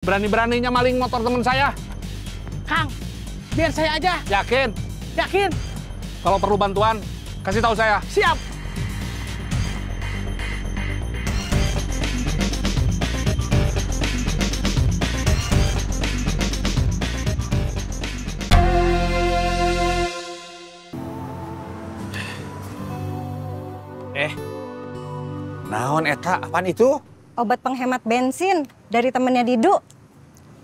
Berani-beraninya maling motor teman saya. Kang, biar saya aja. Yakin? Yakin? Kalau perlu bantuan, kasih tahu saya. Siap. Naon eta, apaan itu? Obat penghemat bensin dari temennya Didu.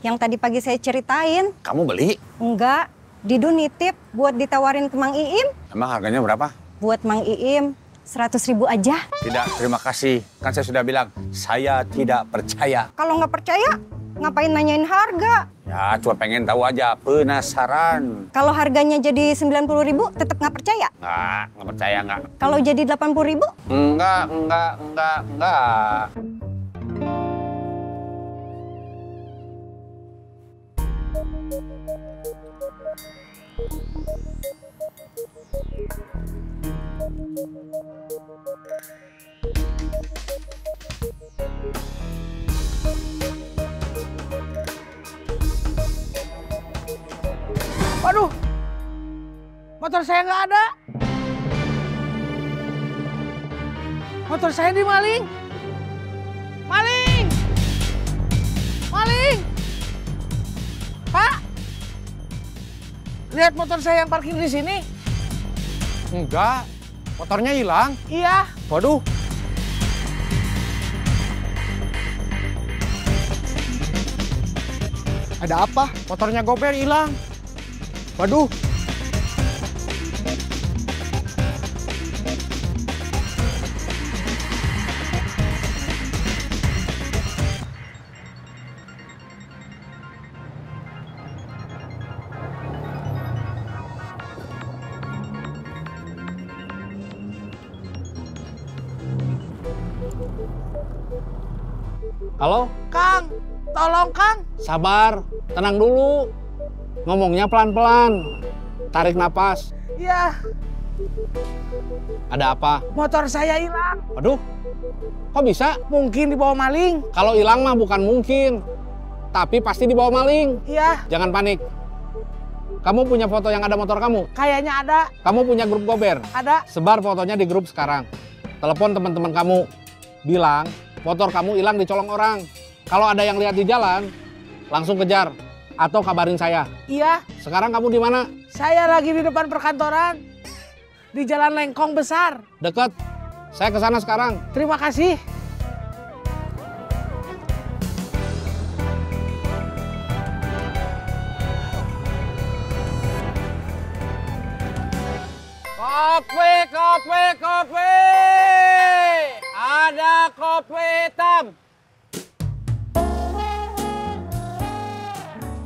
Yang tadi pagi saya ceritain. Kamu beli? Enggak, Didu nitip buat ditawarin ke Mang Iim. Emang harganya berapa? Buat Mang Iim 100.000 aja. Tidak, terima kasih. Kan saya sudah bilang, saya tidak percaya. Kalau nggak percaya, ngapain nanyain harga? Ya, cuma pengen tahu aja, penasaran. Kalau harganya jadi 90.000, tetap nggak percaya? Nggak percaya nggak? Kalau jadi 80.000? Enggak. Waduh, motor saya nggak ada. Motor saya dimaling. Maling! Maling! Pak! Lihat motor saya yang parkir di sini. Enggak, motornya hilang. Iya. Waduh. Ada apa? Motornya gober hilang. Waduh. Halo? Kang, tolong Kang. Sabar, tenang dulu. Ngomongnya pelan-pelan. Tarik napas. Iya, Ada apa? motor saya hilang. Waduh, kok bisa? Mungkin dibawa maling. Kalau hilang mah bukan mungkin. Tapi pasti dibawa maling. Iya, Jangan panik. Kamu punya foto yang ada motor kamu? kayaknya ada. Kamu punya grup gober? Ada. Sebar fotonya di grup sekarang. Telepon teman-teman kamu. Bilang, motor kamu hilang dicolong orang. Kalau ada yang lihat di jalan, langsung kejar. Atau kabarin saya. Iya, Sekarang kamu di mana? saya lagi di depan perkantoran. Di Jalan Lengkong Besar. Deket. Saya ke sana sekarang. Terima kasih. Kopi. Ada kopi hitam.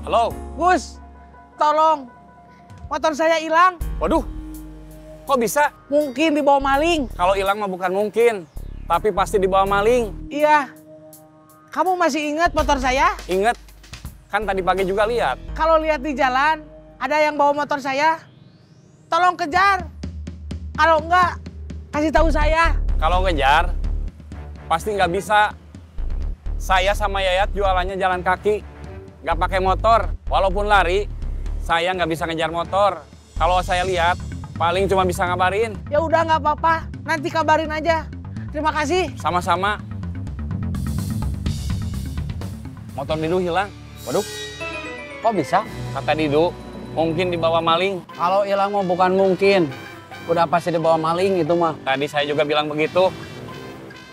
Halo? Gus, tolong. Motor saya hilang. Waduh, kok bisa? Mungkin dibawa maling. Kalau hilang mah bukan mungkin, tapi pasti dibawa maling. Iya. Kamu masih ingat motor saya? Ingat, kan tadi pagi juga lihat. Kalau lihat di jalan, ada yang bawa motor saya. Tolong kejar. Kalau enggak, kasih tahu saya. Kalau ngejar, pasti nggak bisa. Saya sama Yayat jualannya jalan kaki, nggak pakai motor. Walaupun lari, saya nggak bisa ngejar motor. Kalau saya lihat, paling cuma bisa ngabarin. Ya udah nggak apa-apa, nanti kabarin aja. Terima kasih. Sama-sama. Motor Didu hilang. Waduh, Kok bisa? kata Didu, mungkin dibawa maling. Kalau hilang mah bukan mungkin. Udah pasti dibawa maling itu mah. Tadi saya juga bilang begitu.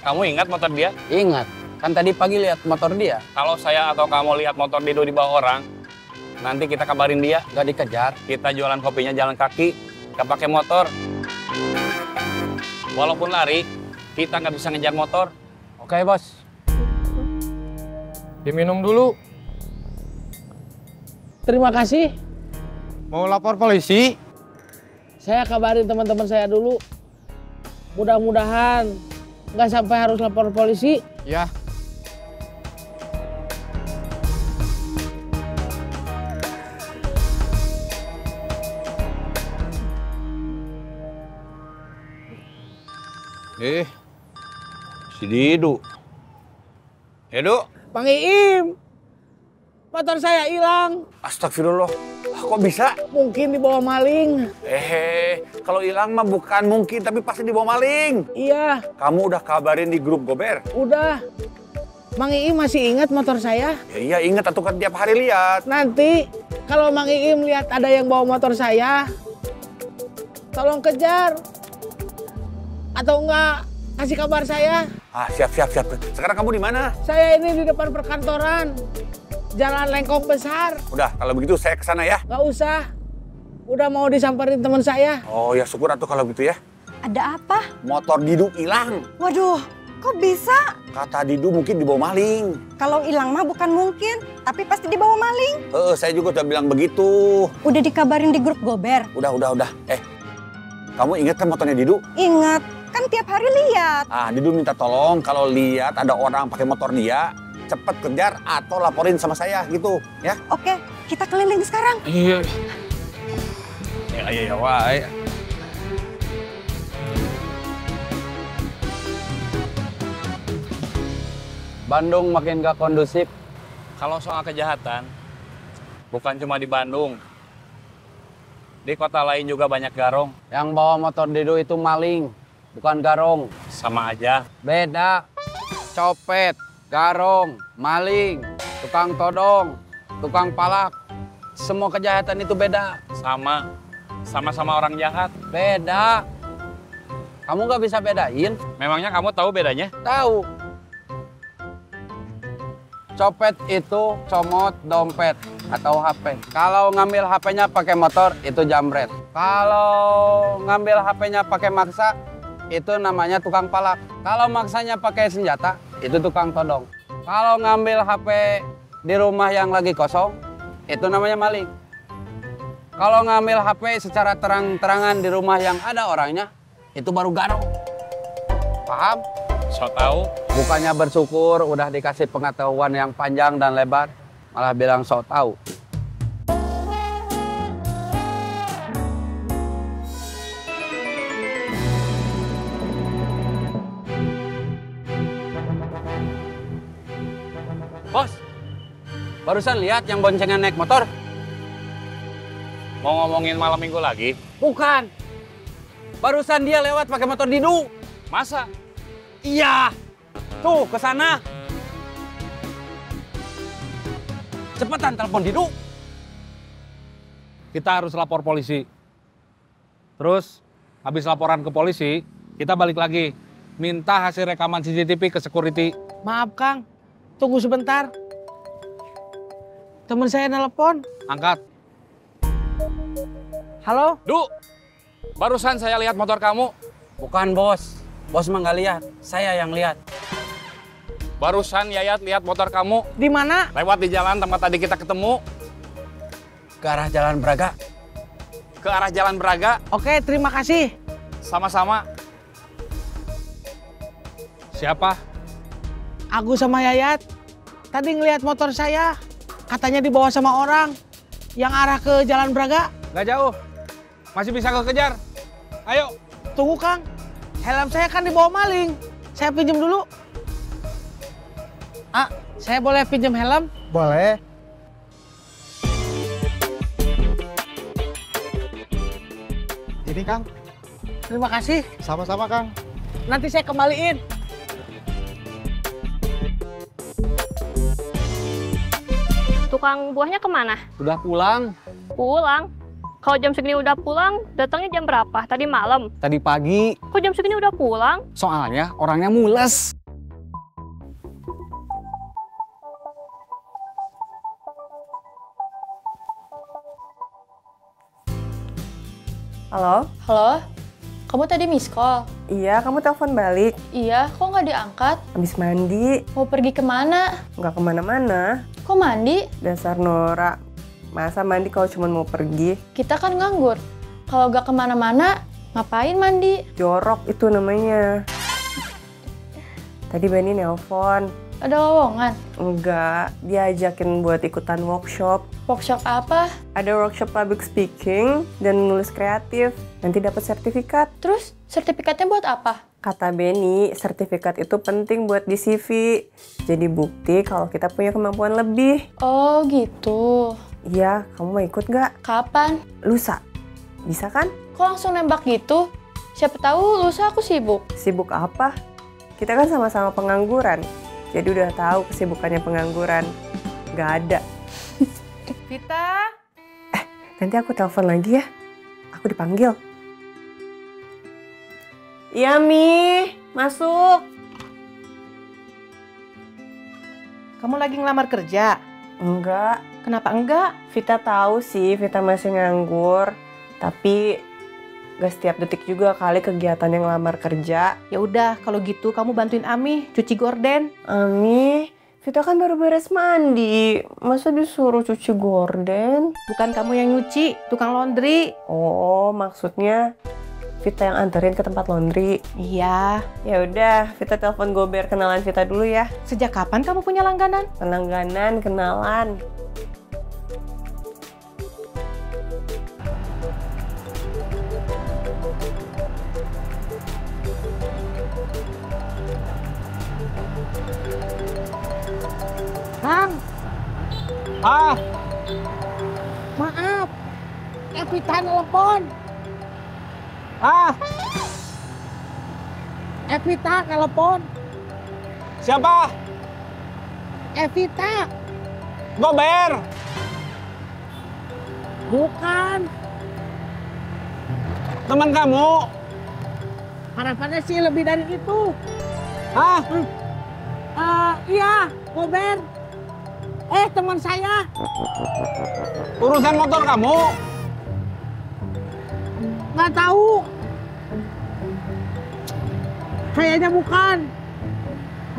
Kamu ingat motor dia? Ingat, kan tadi pagi lihat motor dia. Kalau saya atau kamu lihat motor Didu dibawa orang, nanti kita kabarin dia. Gak dikejar. Kita jualan kopinya jalan kaki, nggak pakai motor. Walaupun lari, kita nggak bisa ngejar motor. Oke, bos. Diminum dulu. Terima kasih. Mau lapor polisi? Saya kabarin teman-teman saya dulu. Mudah-mudahan nggak sampai harus lapor polisi. Ya. Si Didu. Didu, Bang Iim, motor saya hilang. Astagfirullah, kok bisa? Mungkin dibawa maling. Kalau hilang mah bukan mungkin, tapi pasti dibawa maling. Iya, Kamu udah kabarin di grup Gober? udah. Mang Iim masih ingat motor saya? Ya, iya inget, atuh kan tiap hari lihat. Nanti kalau Mang Iim lihat ada yang bawa motor saya, tolong kejar. Atau enggak, kasih kabar saya. Siap. Sekarang kamu di mana? Saya ini di depan perkantoran. Jalan Lengkong Besar. Udah, kalau begitu saya kesana ya. Nggak usah. Udah mau disamperin teman saya. Oh ya syukur atuh kalau gitu ya. Ada apa? Motor Didu hilang. Waduh, kok bisa? Kata Didu mungkin dibawa maling. Kalau hilang mah bukan mungkin, tapi pasti dibawa maling. Saya juga udah bilang begitu. Udah dikabarin di grup Gober. Udah. Kamu ingat kan motornya Didu? Ingat, kan tiap hari lihat. Didu minta tolong kalau lihat ada orang pakai motor dia, cepet kejar atau laporin sama saya gitu, ya. Oke, kita keliling sekarang. Iya. Ya, wae. Bandung makin gak kondusif. Kalau soal kejahatan, bukan cuma di Bandung. Di kota lain juga banyak garong. Yang bawa motor Didu itu maling, bukan garong. Sama aja. Beda. Copet, garong, maling, tukang todong, tukang palak. Semua kejahatan itu beda. Sama-sama orang jahat. Beda. Kamu gak bisa bedain? Memangnya kamu tahu bedanya? Tahu. Copet itu comot dompet atau HP. Kalau ngambil HP-nya pakai motor itu jambret. Kalau ngambil HP-nya pakai maksa itu namanya tukang palak. Kalau maksanya pakai senjata itu tukang todong. Kalau ngambil HP di rumah yang lagi kosong itu namanya maling. Kalau ngambil HP secara terang-terangan di rumah yang ada orangnya itu baru garong. Paham? So tahu. Bukannya bersyukur udah dikasih pengetahuan yang panjang dan lebar, malah bilang sok tahu. Bos, barusan lihat yang boncengan naik motor? Mau ngomongin malam minggu lagi? Bukan. Barusan dia lewat pakai motor Didu. Masa? Iya. Tuh, ke sana. Cepetan telepon Didu. Kita harus lapor polisi. Terus, habis laporan ke polisi, kita balik lagi. Minta hasil rekaman CCTV ke security. Maaf Kang, tunggu sebentar. Teman saya nelpon. Angkat. Halo? Du, barusan saya lihat motor kamu. Bukan, Bos. Bos mah nggak lihat. Saya yang lihat. Barusan Yayat lihat motor kamu. Di mana? Lewat di jalan tempat tadi kita ketemu. Ke arah Jalan Braga. Ke arah Jalan Braga. Oke, terima kasih. Sama-sama. Siapa? Agus sama Yayat. Tadi ngelihat motor saya. Katanya dibawa sama orang. Yang arah ke Jalan Braga. Gak jauh. Masih bisa kekejar. Ayo. Tunggu Kang. Helm saya kan dibawa maling. Saya pinjam dulu. Saya boleh pinjam helm? Boleh. Ini Kang, Terima kasih. sama-sama Kang. Nanti saya kembaliin. Tukang buahnya kemana? Sudah pulang. Pulang. Kalau jam segini udah pulang, datangnya jam berapa? Tadi malam. Tadi pagi. Kok jam segini udah pulang? Soalnya orangnya mules. Halo? Halo, kamu tadi miss call? Iya, kamu telepon balik. Iya, kok nggak diangkat? Habis mandi, Mau pergi kemana? nggak kemana-mana. Kok mandi? Dasar Nora. Masa mandi kalau cuma mau pergi? Kita kan nganggur. Kalau nggak kemana-mana, ngapain mandi? Jorok itu namanya. Tadi Bani nelpon. Ada lowongan? Enggak, dia ajakin buat ikutan workshop. Workshop apa? Ada workshop public speaking dan menulis kreatif. Nanti dapat sertifikat. Terus sertifikatnya buat apa? Kata Benny, sertifikat itu penting buat di CV. Jadi bukti kalau kita punya kemampuan lebih. Oh gitu. Iya, kamu mau ikut nggak? Kapan? Lusa. Bisa kan? Kok langsung nembak gitu? Siapa tahu lusa aku sibuk. Sibuk apa? Kita kan sama-sama pengangguran. Jadi udah tahu kesibukannya pengangguran. Nggak ada. Vita? Nanti aku telepon lagi ya. Aku dipanggil. Iya, Mi. Masuk. Kamu lagi ngelamar kerja? Enggak. Kenapa enggak? Vita tahu sih, Vita masih nganggur. Tapi gak setiap detik juga kali kegiatannya ngelamar kerja. Ya udah, kalau gitu kamu bantuin Ami cuci gorden. Ami, Vita kan baru beres mandi. Masa disuruh cuci gorden? Bukan kamu yang nyuci, tukang laundry. Oh, maksudnya Vita yang anterin ke tempat laundry. Iya. Ya udah, Vita telepon Gober kenalan Vita dulu ya. Sejak kapan kamu punya langganan? Langganan, kenalan. Kang, Ah, maaf. Evita telepon. Evita telepon. siapa? Evita, Gober. bukan. Teman kamu. Harapannya sih lebih dari itu. Hah? Iya, Gober. Teman saya. Urusan motor kamu? Nggak tahu. Kayaknya bukan.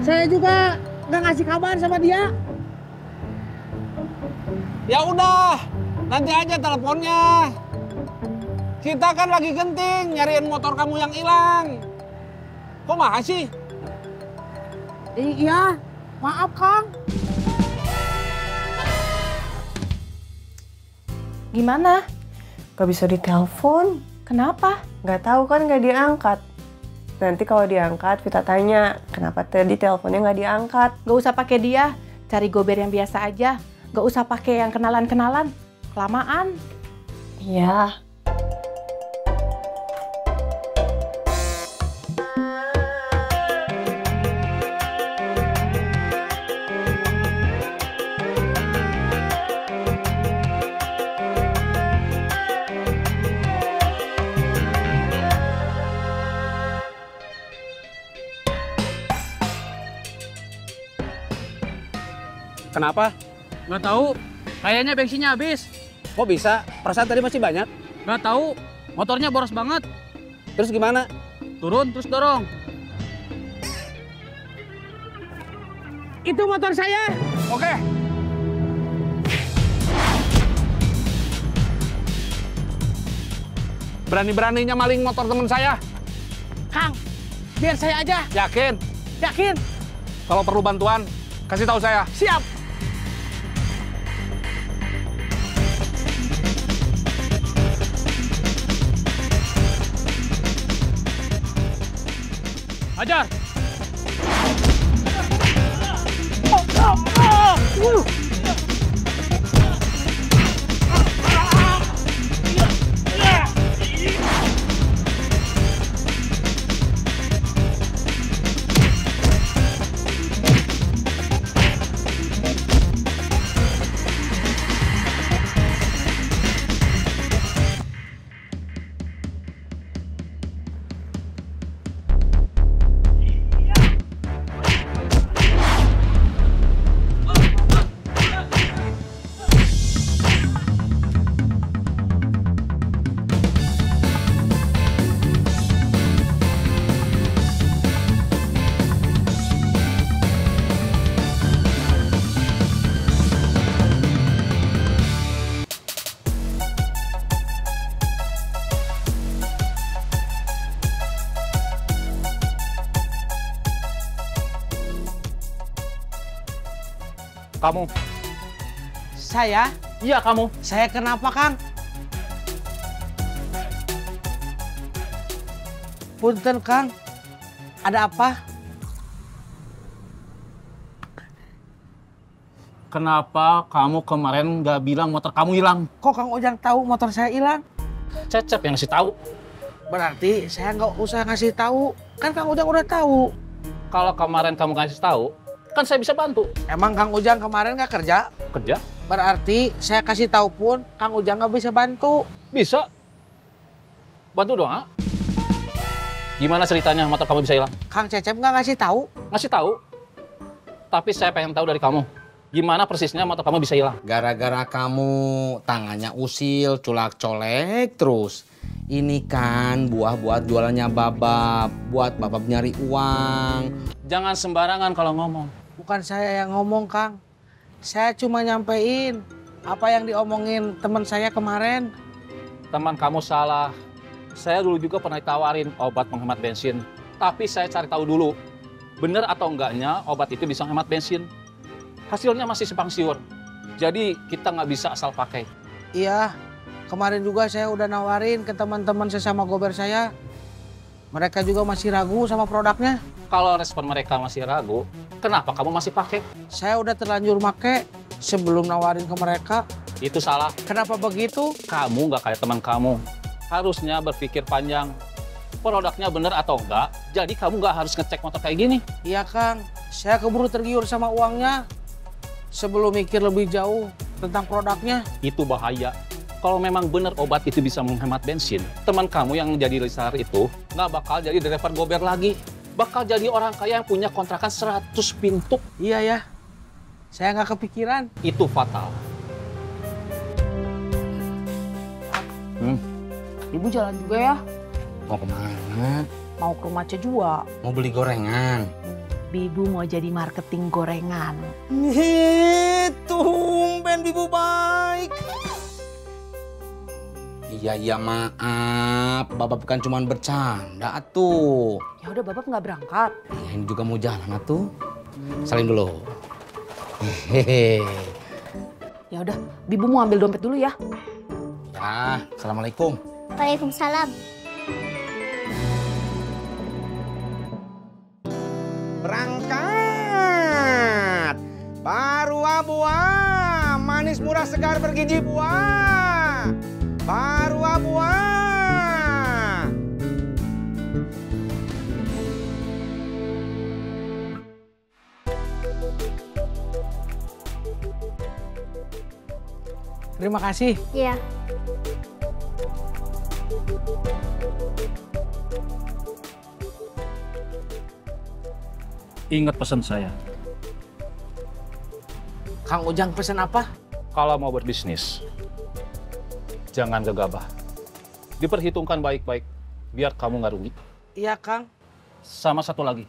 Saya juga nggak ngasih kabar sama dia. Ya udah, nanti aja teleponnya. Kita kan lagi genting nyariin motor kamu yang hilang. Kok mahal sih? Iya, maaf Kang. Gimana? Gak bisa ditelepon. Kenapa? Gak tahu kan gak diangkat. Nanti kalau diangkat, Vita tanya, kenapa tadi teleponnya gak diangkat? Gak usah pakai dia, cari Gober yang biasa aja. Gak usah pakai yang kenalan-kenalan. Kelamaan. Iya. Kenapa? Nggak tahu. Kayaknya bensinnya habis. Kok bisa? Perasaan tadi masih banyak. Nggak tahu. Motornya boros banget. Terus gimana? Turun terus dorong. Itu motor saya. Oke. Berani-beraninya maling motor teman saya. Kang, biar saya aja. Yakin? Yakin? Kalau perlu bantuan, kasih tahu saya. Siap. Hajar. Kamu. Saya? Iya kamu. Saya kenapa, Kang? Punten, Kang. Ada apa? Kenapa kamu kemarin nggak bilang motor kamu hilang? Kok Kang Ujang tahu motor saya hilang? Cecep yang ngasih tahu. Berarti saya nggak usah ngasih tahu. Kan Kang Ujang udah tahu. Kalau kemarin kamu ngasih tahu, kan saya bisa bantu. Emang Kang Ujang kemarin nggak kerja? Kerja? Berarti saya kasih tahu pun Kang Ujang nggak bisa bantu. Bisa. Bantu dong, ah. Gimana ceritanya motor kamu bisa hilang? Kang Cecep nggak ngasih tahu? Ngasih tahu. Tapi saya pengen tahu dari kamu. Gimana persisnya motor kamu bisa hilang? Gara-gara kamu tangannya usil, colak-colek terus. Ini kan buah buat jualannya Babab, buat Babab nyari uang. Jangan sembarangan kalau ngomong. Bukan saya yang ngomong, Kang. Saya cuma nyampein apa yang diomongin teman saya kemarin. Teman kamu salah. Saya dulu juga pernah ditawarin obat penghemat bensin. Tapi saya cari tahu dulu, bener atau enggaknya obat itu bisa menghemat bensin. Hasilnya masih simpang siur. Jadi kita nggak bisa asal pakai. Iya, kemarin juga saya udah nawarin ke teman-teman sesama gober saya. Mereka juga masih ragu sama produknya. Kalau respon mereka masih ragu, kenapa kamu masih pakai? Saya udah terlanjur make sebelum nawarin ke mereka. Itu salah. Kenapa begitu? Kamu nggak kayak teman kamu. Harusnya berpikir panjang. Produknya bener atau enggak, jadi kamu nggak harus ngecek motor kayak gini. Iya, Kang. Saya keburu tergiur sama uangnya. Sebelum mikir lebih jauh tentang produknya. Itu bahaya. Kalau memang benar obat itu bisa menghemat bensin, teman kamu yang jadi reseller itu nggak bakal jadi driver gober lagi. Bakal jadi orang kaya yang punya kontrakan 100 pintu. Iya ya, saya nggak kepikiran. Itu fatal. Ibu jalan juga ya? Mau kemana? Mau ke rumah Cejua. Mau beli gorengan. Bibu mau jadi marketing gorengan. Tumben Bibu baik. Iya maaf, Babab kan cuma bercanda tuh. Ya udah Babab nggak berangkat. Ya, ini juga mau jalan tuh. Salim dulu. Hehehe. Ya udah, Bibu mau ambil dompet dulu ya. Ya, assalamualaikum. Waalaikumsalam. Berangkat. Baru buah, manis murah segar bergizi buah. Baru buah. Terima kasih. Iya. Ingat pesan saya. Kang Ujang pesan apa? Kalau mau berbisnis, jangan gegabah. Diperhitungkan baik-baik, biar kamu nggak rugi. Iya, Kang. Sama satu lagi,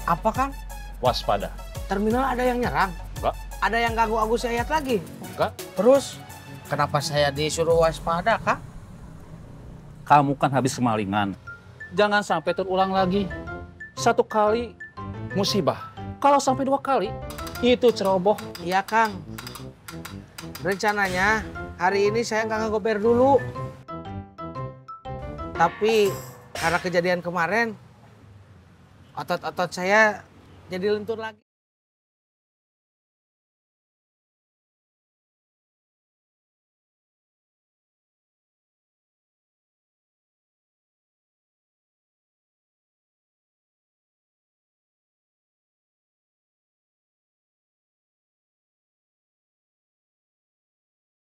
Apa, Kang? waspada. Terminal ada yang nyerang? Enggak. Ada yang ganggu Agus Yayat lagi? Enggak. Terus, kenapa saya disuruh waspada, Kang? Kamu kan habis kemalingan. Jangan sampai terulang lagi. Satu kali musibah. Kalau sampai 2 kali, itu ceroboh. Iya, Kang. Rencananya hari ini saya nggak ngegober dulu. Tapi karena kejadian kemarin, otot-otot saya jadi lentur lagi.